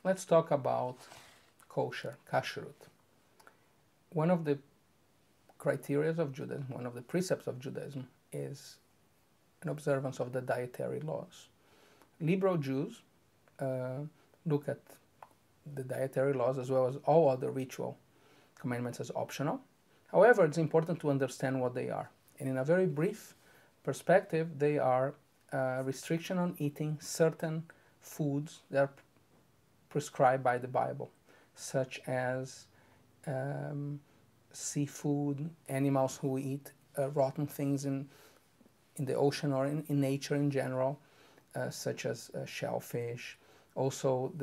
let's talk about kosher, kashrut. One of the criteria of Judaism, one of the precepts of Judaism, is an observance of the dietary laws. Liberal Jews look at the dietary laws as well as all other ritual commandments as optional. However, it's important to understand what they are. And in a very brief perspective, they are restriction on eating certain foods that are prescribed by the Bible, such as seafood, animals who eat rotten things in the ocean or in nature in general, such as shellfish. Also,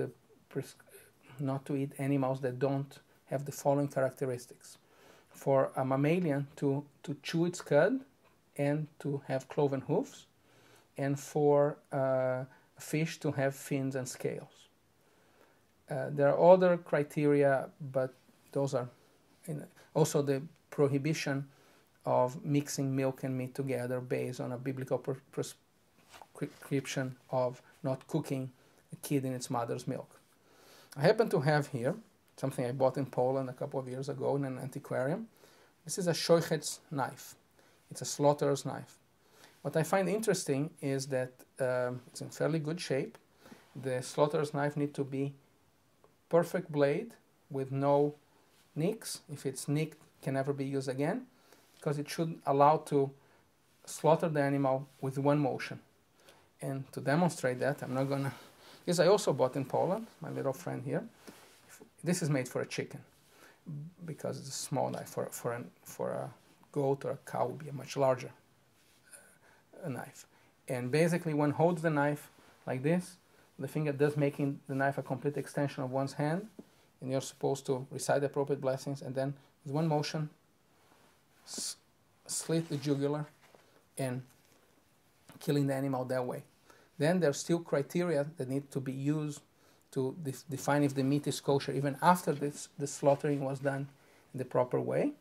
not to eat animals that don't have the following characteristics. For a mammalian to chew its cud and to have cloven hoofs, and for a fish to have fins and scales. There are other criteria, but those are also the prohibition of mixing milk and meat together based on a biblical prescription of not cooking a kid in its mother's milk. I happen to have here something I bought in Poland a couple of years ago in an antiquarium. This is a shoichet's knife. It's a slaughterer's knife. What I find interesting is that it's in fairly good shape. The slaughterer's knife needs to be perfect blade with no nicks. If it's nicked, it can never be used again, because it should allow to slaughter the animal with one motion. And to demonstrate that, I'm not gonna. This I also bought in Poland. My little friend here. This is made for a chicken, because it's a small knife. For a goat or a cow would be a much larger knife. And basically, one holds the knife like this, the finger does making the knife a complete extension of one's hand, and you're supposed to recite the appropriate blessings, and then with one motion, slit the jugular and killing the animal that way. Then there's still criteria that need to be used to define if the meat is kosher even after the slaughtering was done in the proper way,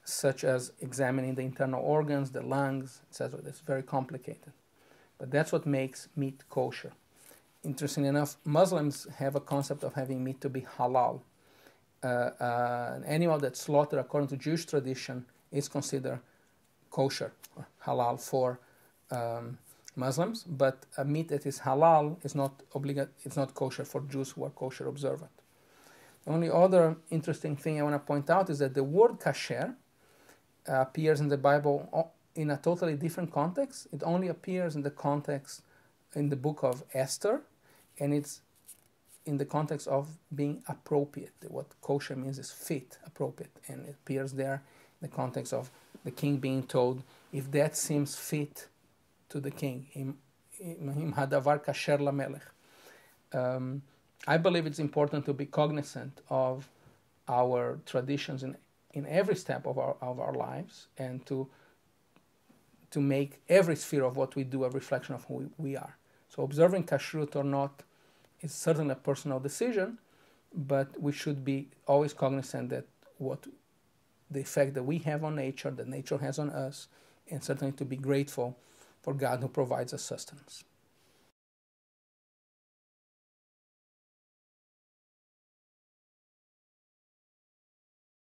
such as examining the internal organs, the lungs, etc. That's very complicated. But that's what makes meat kosher. Interestingly enough, Muslims have a concept of having meat to be halal. An animal that's slaughtered according to Jewish tradition is considered kosher, or halal for Muslims, but a meat that is halal is not it's not kosher for Jews who are kosher observant. The only other interesting thing I want to point out is that the word kasher appears in the Bible in a totally different context. It only appears in the context in the book of Esther, and it's in the context of being appropriate. What kosher means is fit, appropriate, and it appears there in the context of the king being told, if that seems fit to the king, im hadavar kasher lamelech. I believe it's important to be cognizant of our traditions in every step of our lives, and to make every sphere of what we do a reflection of who we are. So observing kashrut or not is certainly a personal decision, but we should be always cognizant that the effect that we have on nature, that nature has on us, and certainly to be grateful for God who provides us sustenance.